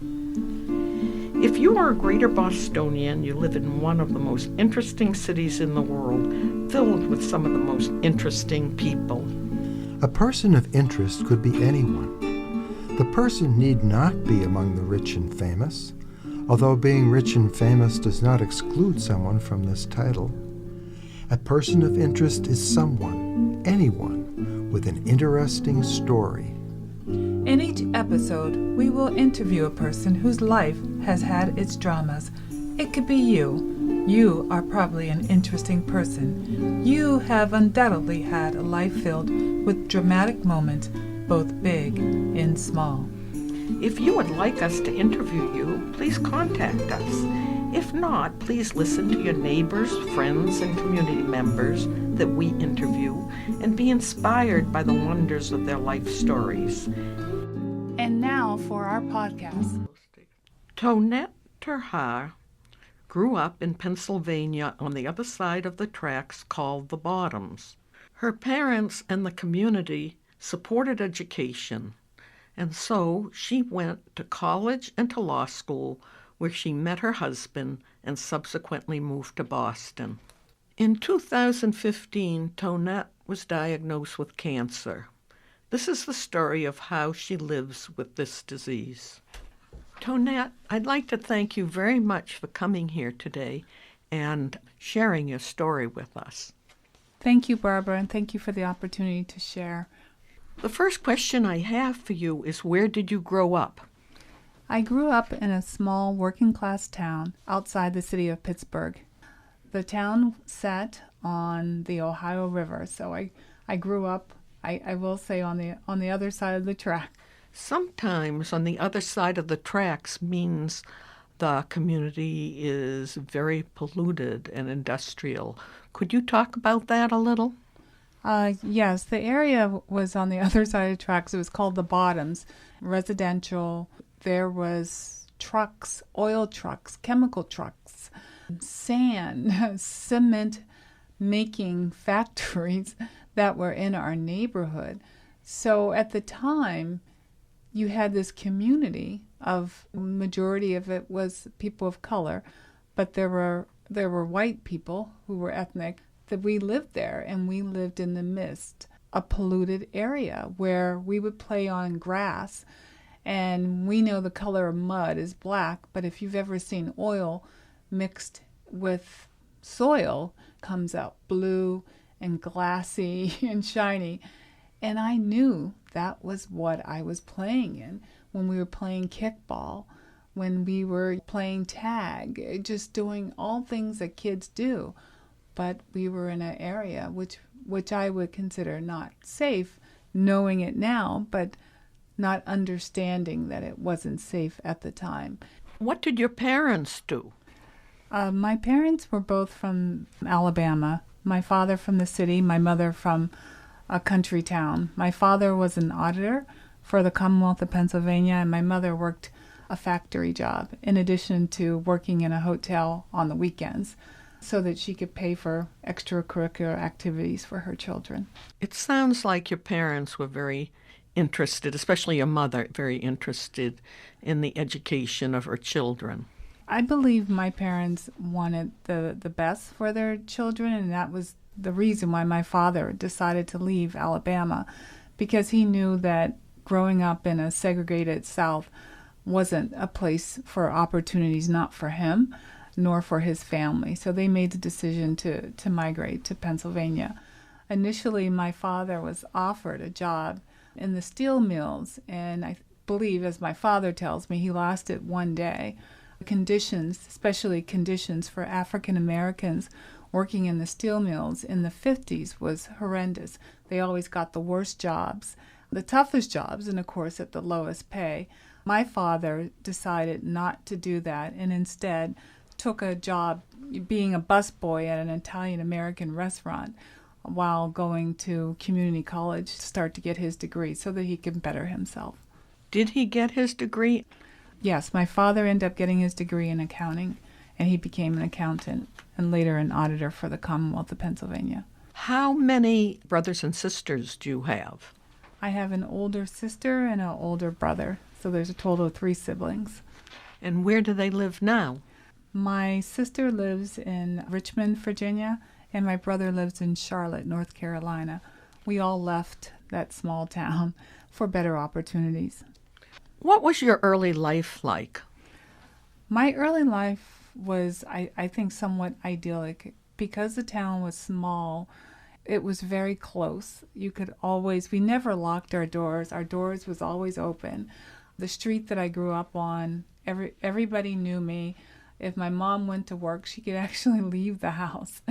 If you are a greater Bostonian, you live in one of the most interesting cities in the world, filled with some of the most interesting people. A person of interest could be anyone. The person need not be among the rich and famous, although being rich and famous does not exclude someone from this title. A person of interest is someone, anyone, with an interesting story. In each episode, we will interview a person whose life has had its dramas. It could be you. You are probably an interesting person. You have undoubtedly had a life filled with dramatic moments, both big and small. If you would like us to interview you, please contact us. If not, please listen to your neighbors, friends, and community members that we interview and be inspired by the wonders of their life stories. And now for our podcast. Toinette Haar grew up in Pennsylvania on the other side of the tracks called the Bottoms. Her parents and the community supported education, and so she went to college and to law school, where she met her husband and subsequently moved to Boston. In 2015, Toinette was diagnosed with cancer. This is the story of how she lives with this disease. Toinette, I'd like to thank you very much for coming here today and sharing your story with us. Thank you, Barbara, and thank you for the opportunity to share. The first question I have for you is, where did you grow up? I grew up in a small working-class town outside the city of Pittsburgh. The town sat on the Ohio River, so I grew up, I will say, on the other side of the track. Sometimes on the other side of the tracks means the community is very polluted and industrial. Could you talk about that a little? Yes, the area was on the other side of the tracks. It was called the Bottoms, residential. There was trucks, oil trucks, chemical trucks, sand, cement making factories that were in our neighborhood. So at the time, you had this community of, majority of it was people of color, but there were white people who were ethnic, that we lived there, and we lived in the midst, a polluted area where we would play on grass. And we know the color of mud is black, but if you've ever seen oil mixed with soil, it comes out blue and glassy and shiny. And I knew that was what I was playing in when we were playing kickball, when we were playing tag, just doing all things that kids do. But we were in an area which I would consider not safe, knowing it now, but not understanding that it wasn't safe at the time. What did your parents do? My parents were both from Alabama. My father from the city, my mother from a country town. My father was an auditor for the Commonwealth of Pennsylvania, and my mother worked a factory job in addition to working in a hotel on the weekends so that she could pay for extracurricular activities for her children. It sounds like your parents were very interested, especially your mother, very interested in the education of her children. I believe my parents wanted the best for their children, and that was the reason why my father decided to leave Alabama, because he knew that growing up in a segregated South wasn't a place for opportunities, not for him, nor for his family. So they made the decision to migrate to Pennsylvania. Initially, my father was offered a job in the steel mills, and I believe, as my father tells me, he lost it one day. Conditions, especially conditions for African Americans working in the steel mills in the 50s, was horrendous. They always got the worst jobs, the toughest jobs, and of course at the lowest pay. My father decided not to do that and instead took a job being a busboy at an Italian-American restaurant while going to community college to start to get his degree so that he could better himself. Did he get his degree? Yes, my father ended up getting his degree in accounting, and he became an accountant and later an auditor for the Commonwealth of Pennsylvania. How many brothers and sisters do you have? I have an older sister and an older brother, So there's a total of 3 siblings. And where do they live now? My sister lives in Richmond, Virginia, and my brother lives in Charlotte, North Carolina. We all left that small town for better opportunities. What was your early life like? My early life was, I think, somewhat idyllic. Because the town was small, it was very close. You could always, we never locked our doors. Our doors was always open. The street that I grew up on, everybody knew me. If my mom went to work, she could actually leave the house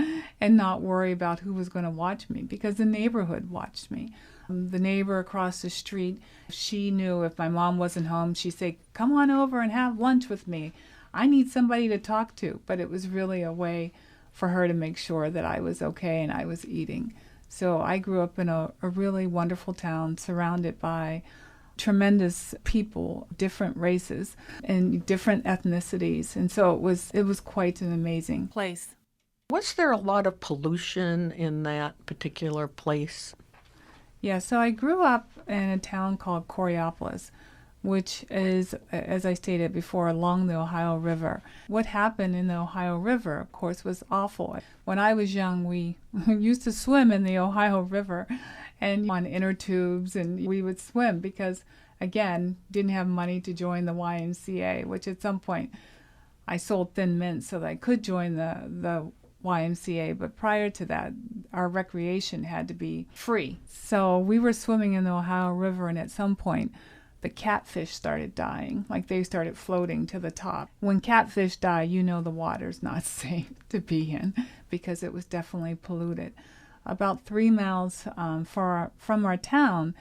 and not worry about who was going to watch me because the neighborhood watched me. The neighbor across the street, she knew if my mom wasn't home, she'd say, come on over and have lunch with me. I need somebody to talk to. But it was really a way for her to make sure that I was okay and I was eating. So I grew up in a really wonderful town surrounded by tremendous people, different races and different ethnicities. And so it was quite an amazing place. Was there a lot of pollution in that particular place? Yeah, so I grew up in a town called Coraopolis, which is, as I stated before, along the Ohio River. What happened in the Ohio River, of course, was awful. When I was young, we used to swim in the Ohio River and on inner tubes, and we would swim because, again, didn't have money to join the YMCA, which at some point I sold Thin Mints so that I could join the YMCA, but prior to that, our recreation had to be free. So we were swimming in the Ohio River, and at some point, the catfish started dying, like they started floating to the top. When catfish die, you know the water's not safe to be in because it was definitely polluted. About 3 miles from our town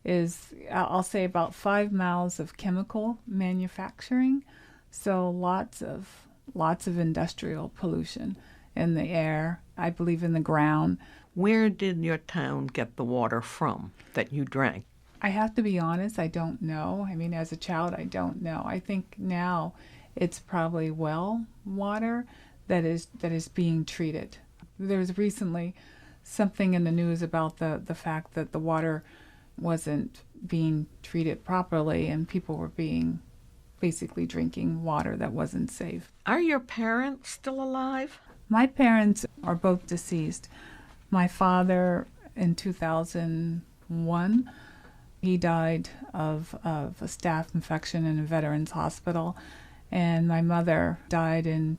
is, I'll say, about 5 miles of chemical manufacturing. So lots of industrial pollution in the air, I believe in the ground. Where did your town get the water from that you drank? I have to be honest, I don't know. I mean, as a child, I don't know. I think now it's probably well water that is being treated. There was recently something in the news about the fact that the water wasn't being treated properly and people were being basically drinking water that wasn't safe. Are your parents still alive? My parents are both deceased. My father in 2001, he died of a staph infection in a veterans hospital, and my mother died in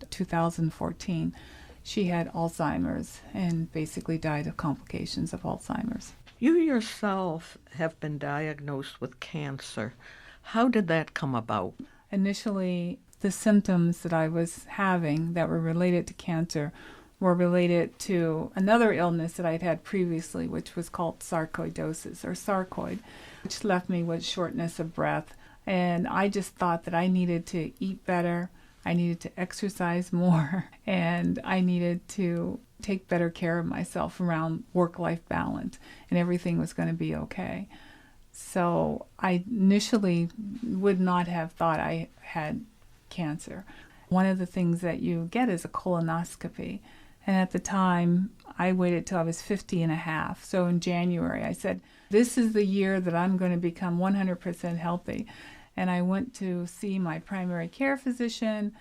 2014. She had Alzheimer's and basically died of complications of Alzheimer's. You yourself have been diagnosed with cancer. How did that come about? Initially, the symptoms that I was having that were related to cancer were related to another illness that I'd had previously, which was called sarcoidosis or sarcoid, which left me with shortness of breath. And I just thought that I needed to eat better, I needed to exercise more, and I needed to take better care of myself around work-life balance, and everything was going to be okay. So I initially would not have thought I had cancer. One of the things that you get is a colonoscopy. And at the time, I waited till I was 50 and a half. So in January, I said, this is the year that I'm going to become 100% healthy. And I went to see my primary care physician,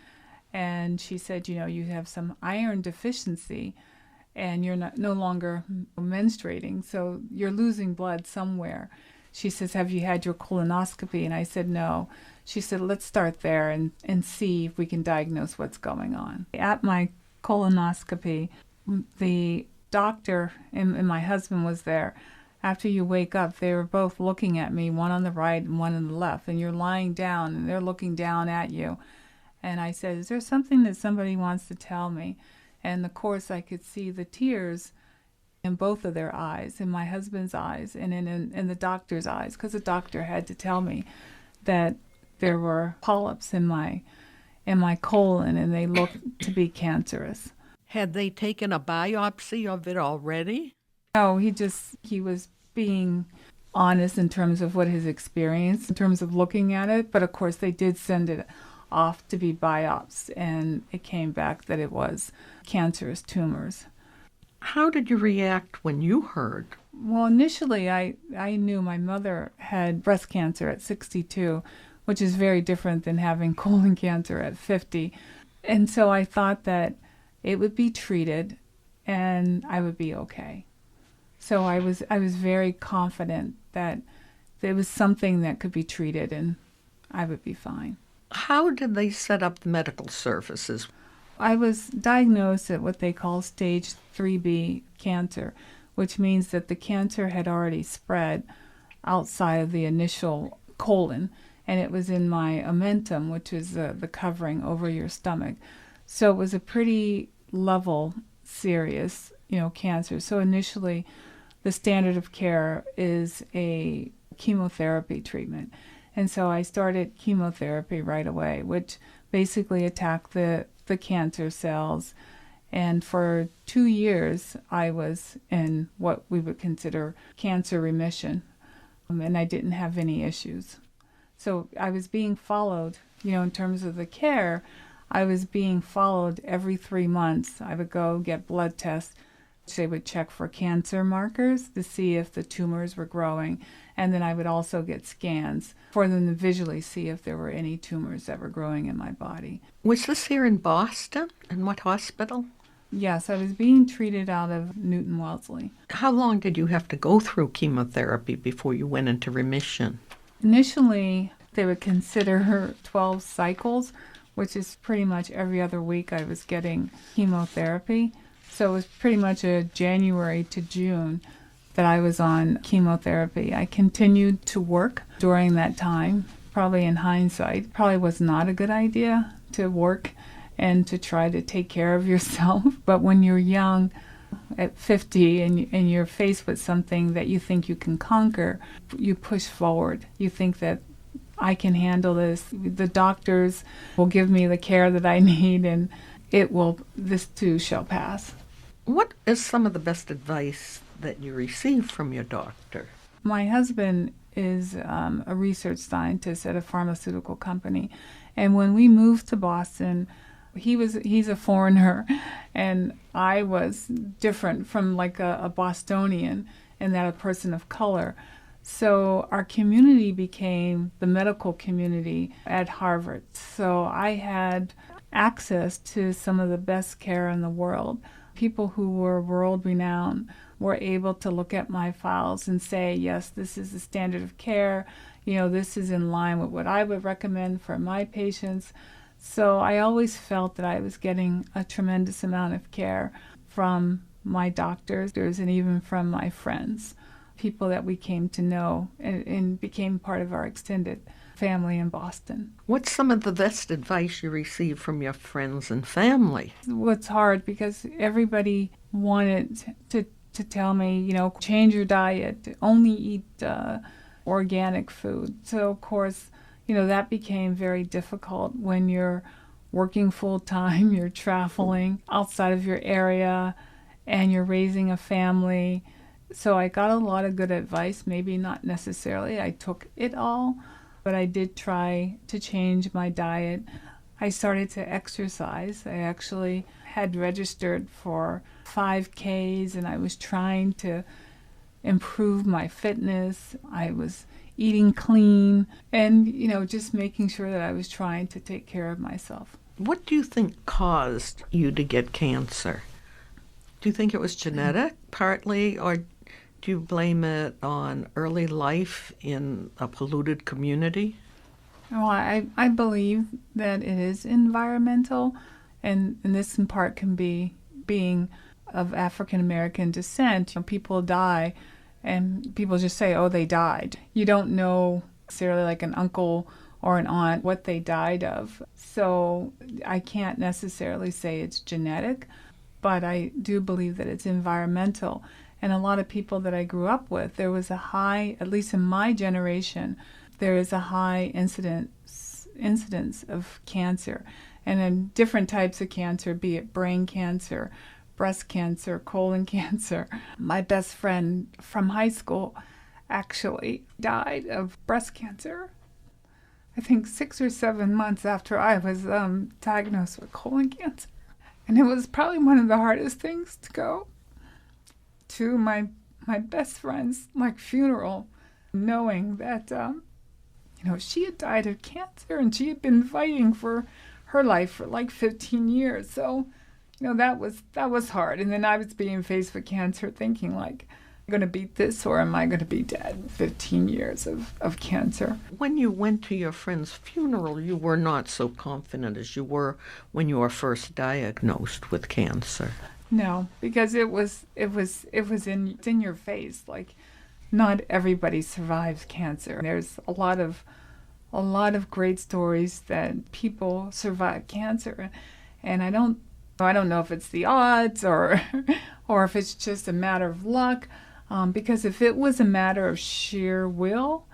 and she said, you have some iron deficiency, and you're no longer menstruating, so you're losing blood somewhere. She says, have you had your colonoscopy? And I said, no. She said, let's start there and see if we can diagnose what's going on. At my colonoscopy, the doctor and my husband was there. After you wake up, they were both looking at me, one on the right and one on the left, and you're lying down and they're looking down at you. And I said, is there something that somebody wants to tell me? And of course I could see the tears in both of their eyes, in my husband's eyes and in the doctor's eyes, because the doctor had to tell me that there were polyps in my colon and they looked to be cancerous. Had they taken a biopsy of it already? No, he was being honest in terms of what his experience, in terms of looking at it. But of course they did send it off to be biopsied, and it came back that it was cancerous tumors. How did you react when you heard? Well, initially, I knew my mother had breast cancer at 62, which is very different than having colon cancer at 50. And so I thought that it would be treated and I would be okay. So I was very confident that there was something that could be treated and I would be fine. How did they set up the medical services? I was diagnosed at what they call stage 3B cancer, which means that the cancer had already spread outside of the initial colon, and it was in my omentum, which is the covering over your stomach. So it was a pretty level, serious, cancer. So initially, the standard of care is a chemotherapy treatment. And so I started chemotherapy right away, which basically attacked the cancer cells. And for 2 years, I was in what we would consider cancer remission, and I didn't have any issues. So I was being followed, in terms of the care, I was being followed every 3 months. I would go get blood tests. They would check for cancer markers to see if the tumors were growing. And then I would also get scans for them to visually see if there were any tumors that were growing in my body. Was this here in Boston? In what hospital? Yes, I was being treated out of Newton Wellesley. How long did you have to go through chemotherapy before you went into remission? Initially, they would consider 12 cycles, which is pretty much every other week I was getting chemotherapy. So it was pretty much a January to June that I was on chemotherapy. I continued to work during that time. Probably in hindsight, probably was not a good idea to work and to try to take care of yourself. But when you're young, at 50, and you're faced with something that you think you can conquer, you push forward. You think that I can handle this. The doctors will give me the care that I need, and this too shall pass. What is some of the best advice that you received from your doctor? My husband is a research scientist at a pharmaceutical company, and when we moved to Boston, he's a foreigner, and I was different from like a Bostonian, and that a person of color. So our community became the medical community at Harvard. So I had access to some of the best care in the world. People who were world-renowned were able to look at my files and say, yes, this is the standard of care. This is in line with what I would recommend for my patients. So I always felt that I was getting a tremendous amount of care from my doctors and even from my friends, people that we came to know and became part of our extended family in Boston. What's some of the best advice you received from your friends and family? It's hard because everybody wanted to tell me, change your diet, only eat organic food. So, of course, that became very difficult when you're working full-time, you're traveling outside of your area, and you're raising a family. So I got a lot of good advice, maybe not necessarily I took it all, but I did try to change my diet. I started to exercise. I actually had registered for 5Ks, and I was trying to improve my fitness. I was eating clean and, just making sure that I was trying to take care of myself. What do you think caused you to get cancer? Do you think it was genetic partly, or do you blame it on early life in a polluted community? Well, I believe that it is environmental, and this in part can be being of African American descent. People die, and people just say, oh, they died. You don't know necessarily like an uncle or an aunt what they died of. So I can't necessarily say it's genetic, but I do believe that it's environmental. And a lot of people that I grew up with, there was a high, at least in my generation, there is a high incidence of cancer. And in different types of cancer, be it brain cancer, breast cancer, colon cancer. My best friend from high school actually died of breast cancer, I think 6 or 7 months after I was diagnosed with colon cancer. And it was probably one of the hardest things to go to my my best friend's funeral, knowing that she had died of cancer and she had been fighting for her life for like 15 years. So, that was hard. And then I was being faced with cancer, thinking like, am I going to beat this or am I going to be dead? 15 years of cancer. When you went to your friend's funeral, you were not so confident as you were when you were first diagnosed with cancer. No, because it's in your face. Like, not everybody survives cancer. There's a lot of great stories that people survive cancer, and I don't know if it's the odds or or if it's just a matter of luck. Because if it was a matter of sheer will,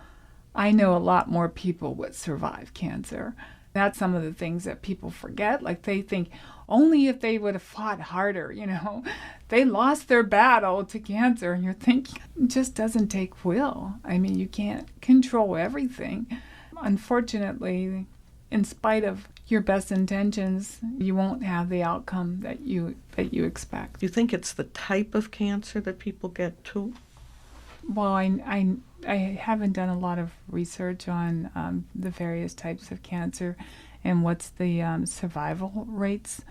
I know a lot more people would survive cancer. That's some of the things that people forget. Like, they think only if they would have fought harder, they lost their battle to cancer. And you're thinking, it just doesn't take will. I mean, you can't control everything. Unfortunately, in spite of your best intentions, you won't have the outcome that you expect. Do you think it's the type of cancer that people get too? Well, I haven't done a lot of research on the various types of cancer and what's the survival rates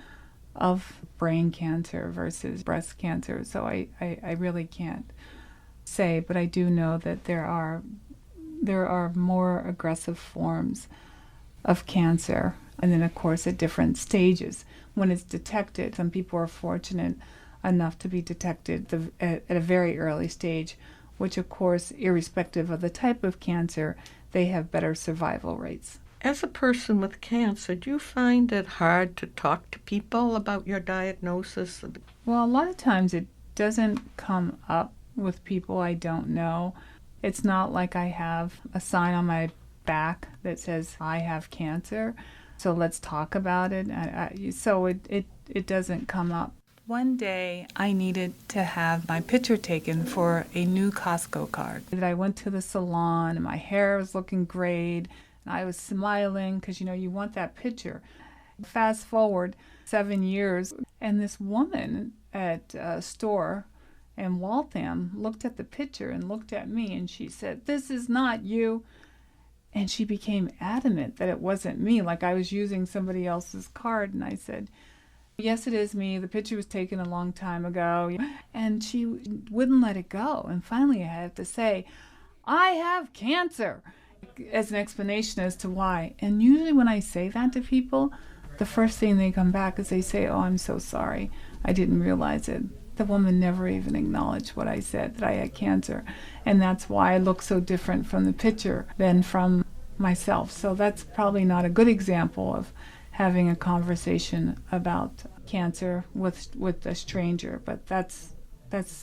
of brain cancer versus breast cancer. So I really can't say, but I do know that there are more aggressive forms of cancer. And then, of course, at different stages. When it's detected, some people are fortunate enough to be detected at a very early stage, which, of course, irrespective of the type of cancer, they have better survival rates. As a person with cancer, do you find it hard to talk to people about your diagnosis? Well, a lot of times it doesn't come up with people I don't know. It's not like I have a sign on my back that says, I have cancer, so let's talk about it. So it doesn't come up. One day I needed to have my picture taken for a new Costco card. I went to the salon and my hair was looking great and I was smiling because you want that picture. Fast forward 7 years and this woman at a store in Waltham looked at the picture and looked at me and she said, "This is not you." And she became adamant that it wasn't me, like I was using somebody else's card. And I said, "Yes, it is me. The picture was taken a long time ago." And she wouldn't let it go. And finally I had to say, "I have cancer," as an explanation as to why. And usually when I say that to people, the first thing they come back is they say, "Oh, I'm so sorry. I didn't realize it." The woman never even acknowledged what I said, that I had cancer. And that's why I look so different from the picture than from myself. So that's probably not a good example of having a conversation about cancer with a stranger, but that's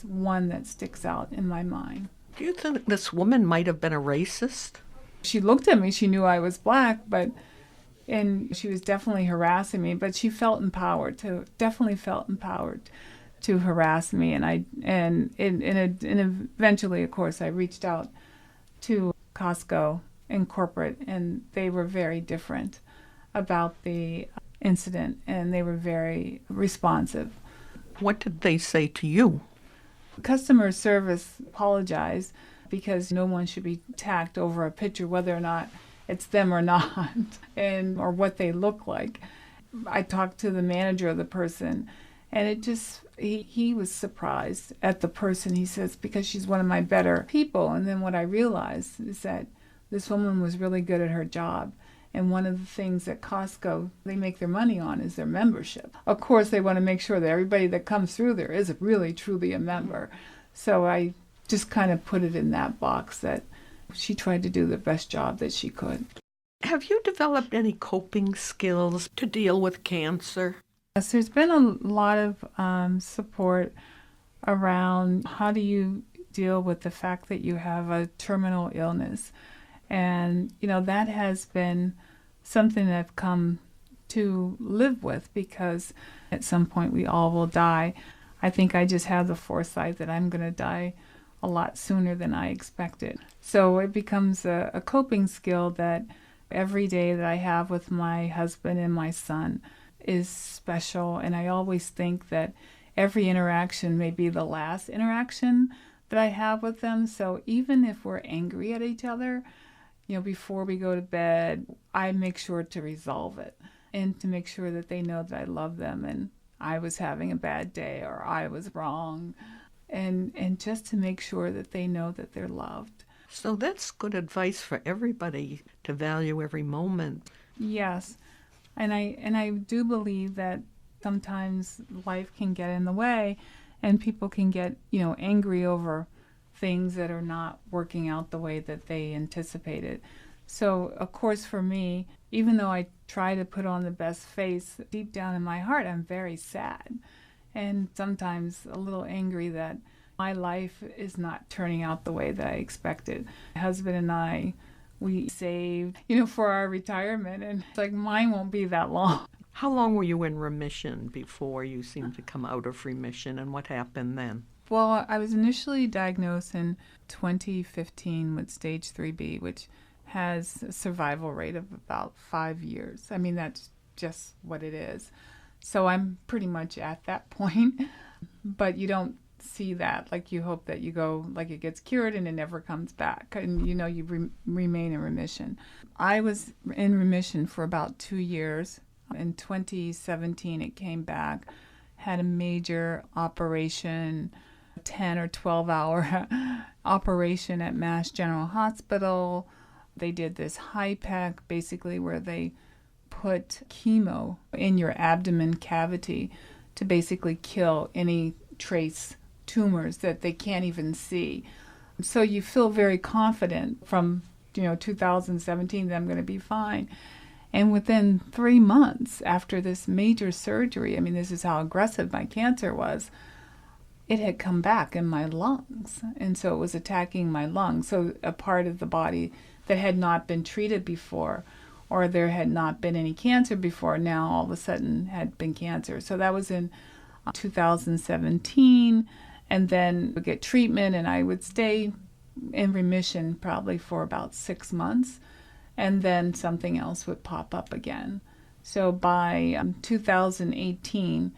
one that sticks out in my mind. Do you think this woman might have been a racist? She looked at me, she knew I was black, and she was definitely harassing me, but she felt empowered to harass me, and eventually, of course, I reached out to Costco in corporate, and they were very different about the incident, and they were very responsive. What did they say to you? Customer service apologized because no one should be attacked over a picture, whether or not it's them or not, or what they look like. I talked to the manager of the person, and he was surprised at the person. He says, because she's one of my better people. And then what I realized is that this woman was really good at her job. And one of the things that Costco, they make their money on is their membership. Of course, they want to make sure that everybody that comes through there is really, truly a member. So I just kind of put it in that box that she tried to do the best job that she could. Have you developed any coping skills to deal with cancer? Yes, there's been a lot of support around how do you deal with the fact that you have a terminal illness. And, that has been something that I've come to live with, because at some point we all will die. I think I just have the foresight that I'm going to die a lot sooner than I expected. So it becomes a coping skill that every day that I have with my husband and my son is special. And I always think that every interaction may be the last interaction that I have with them. So even if we're angry at each other, before we go to bed, I make sure to resolve it and to make sure that they know that I love them and I was having a bad day or I was wrong. And just to make sure that they know that they're loved. So that's good advice for everybody, to value every moment. Yes. And I do believe that sometimes life can get in the way and people can get, angry over things that are not working out the way that they anticipated. So, of course, for me, even though I try to put on the best face, deep down in my heart, I'm very sad and sometimes a little angry that my life is not turning out the way that I expected. My husband and I, we saved, for our retirement, and it's like mine won't be that long. How long were you in remission before you seemed to come out of remission, and what happened then? Well, I was initially diagnosed in 2015 with stage 3B, which has a survival rate of about 5 years. I mean, that's just what it is. So I'm pretty much at that point, but you don't see that. Like, you hope that you go, like, it gets cured and it never comes back, and you remain in remission. I was in remission for about 2 years. In 2017 it came back, had a major operation, 10 or 12 hour operation at Mass General Hospital. They did this high pack, basically, where they put chemo in your abdomen cavity to basically kill any trace tumors that they can't even see. So you feel very confident from 2017 that I'm going to be fine. And within 3 months after this major surgery, I mean, this is how aggressive my cancer was, it had come back in my lungs. And so it was attacking my lungs. So a part of the body that had not been treated before, or there had not been any cancer before, now all of a sudden had been cancer. So that was in 2017. And then I would get treatment, and I would stay in remission probably for about 6 months. And then something else would pop up again. So by 2018,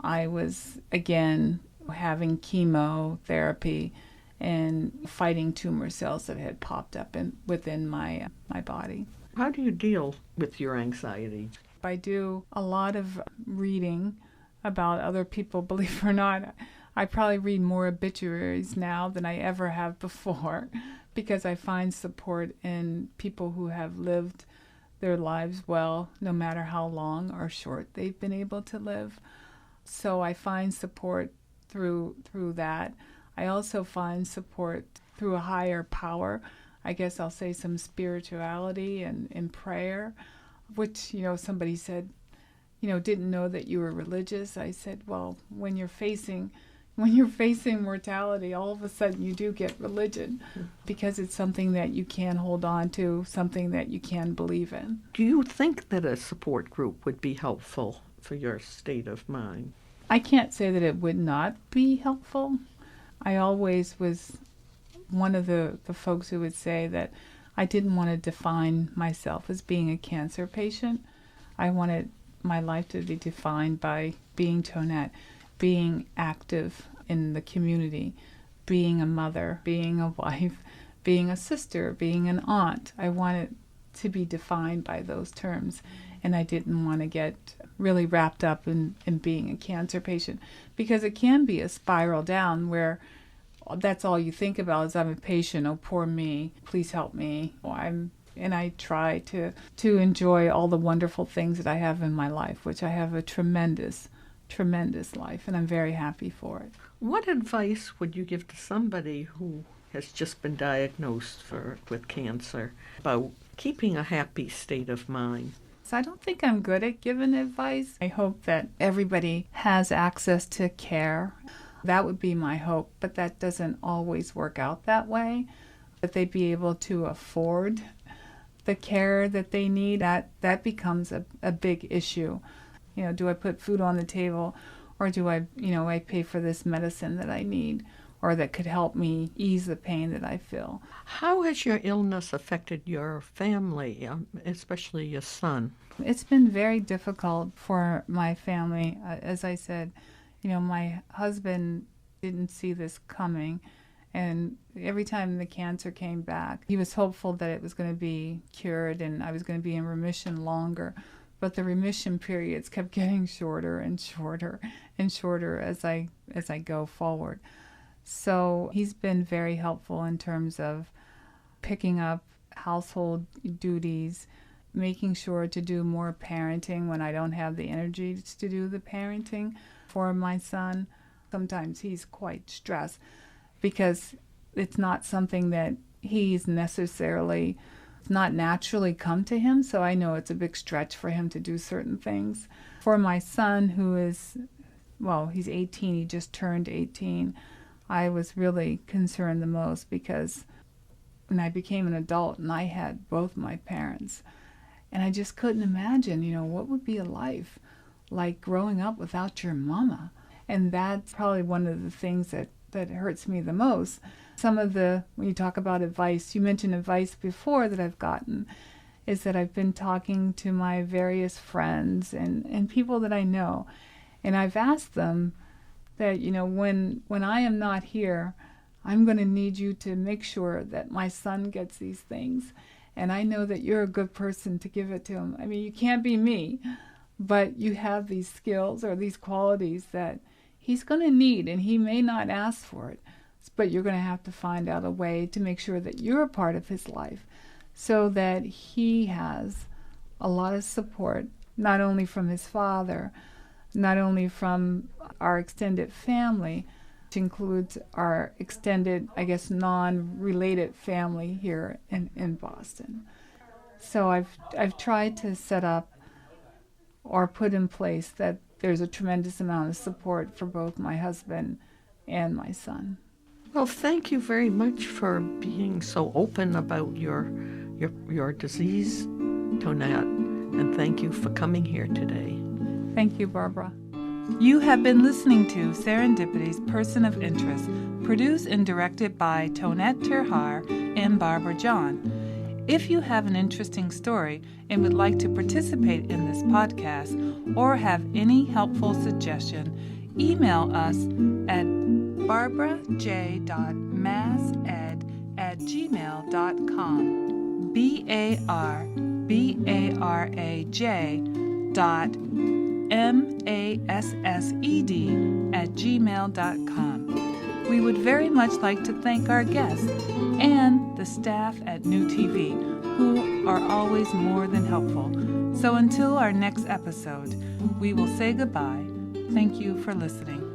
I was again having chemotherapy and fighting tumor cells that had popped up within my body. How do you deal with your anxiety? I do a lot of reading about other people. Believe it or not, I probably read more obituaries now than I ever have before, because I find support in people who have lived their lives well, no matter how long or short they've been able to live. So I find support through that. I also find support through a higher power. I guess I'll say some spirituality and prayer, which, somebody said, didn't know that you were religious. I said, well, when you're facing mortality, all of a sudden you do get religion, because it's something that you can hold on to, something that you can believe in. Do you think that a support group would be helpful for your state of mind? I can't say that it would not be helpful. I always was one of the folks who would say that I didn't want to define myself as being a cancer patient. I wanted my life to be defined by being Toinette, being active in the community, being a mother, being a wife, being a sister, being an aunt. I wanted to be defined by those terms, and I didn't want to get really wrapped up in being a cancer patient, because it can be a spiral down where that's all you think about is, I'm a patient, oh poor me, please help me. And I try to enjoy all the wonderful things that I have in my life, which I have a tremendous life, and I'm very happy for it. What advice would you give to somebody who has just been diagnosed with cancer about keeping a happy state of mind? So I don't think I'm good at giving advice. I hope that everybody has access to care. That would be my hope, but that doesn't always work out that way. That they'd be able to afford the care that they need, that becomes a big issue. Do I put food on the table, or do I pay for this medicine that I need, or that could help me ease the pain that I feel? How has your illness affected your family, especially your son? It's been very difficult for my family. As I said, my husband didn't see this coming, And every time the cancer came back, he was hopeful that it was going to be cured and I was going to be in remission longer. But the remission periods kept getting shorter and shorter and shorter as I go forward. So he's been very helpful in terms of picking up household duties, making sure to do more parenting when I don't have the energy to do the parenting for my son. Sometimes he's quite stressed because it's not something that he's necessarily, not naturally come to him, so I know it's a big stretch for him to do certain things. For my son, who is, well, he's 18, he just turned 18, I was really concerned the most because when I became an adult and I had both my parents, and I just couldn't imagine, what would be a life like growing up without your mama. And that's probably one of the things that hurts me the most. Some of when you talk about advice, you mentioned advice before that I've gotten, is that I've been talking to my various friends and people that I know, and I've asked them that, when I am not here, I'm going to need you to make sure that my son gets these things. And I know that you're a good person to give it to him. I mean, you can't be me, but you have these skills or these qualities that he's going to need, and he may not ask for it, but you're going to have to find out a way to make sure that you're a part of his life so that he has a lot of support, not only from his father, not only from our extended family, which includes our extended, non-related family here in Boston. So I've tried to set up or put in place that there's a tremendous amount of support for both my husband and my son. Well, thank you very much for being so open about your disease, Toinette, and thank you for coming here today. Thank you, Barbara. You have been listening to Serendipity's Person of Interest, produced and directed by Toinette Haar and Barbara John. If you have an interesting story and would like to participate in this podcast or have any helpful suggestion, email us at barbaraj@gmail.com. barbaraj.massed@gmail.com. We would very much like to thank our guests and the staff at New TV, who are always more than helpful. So until our next episode, we will say goodbye. Thank you for listening.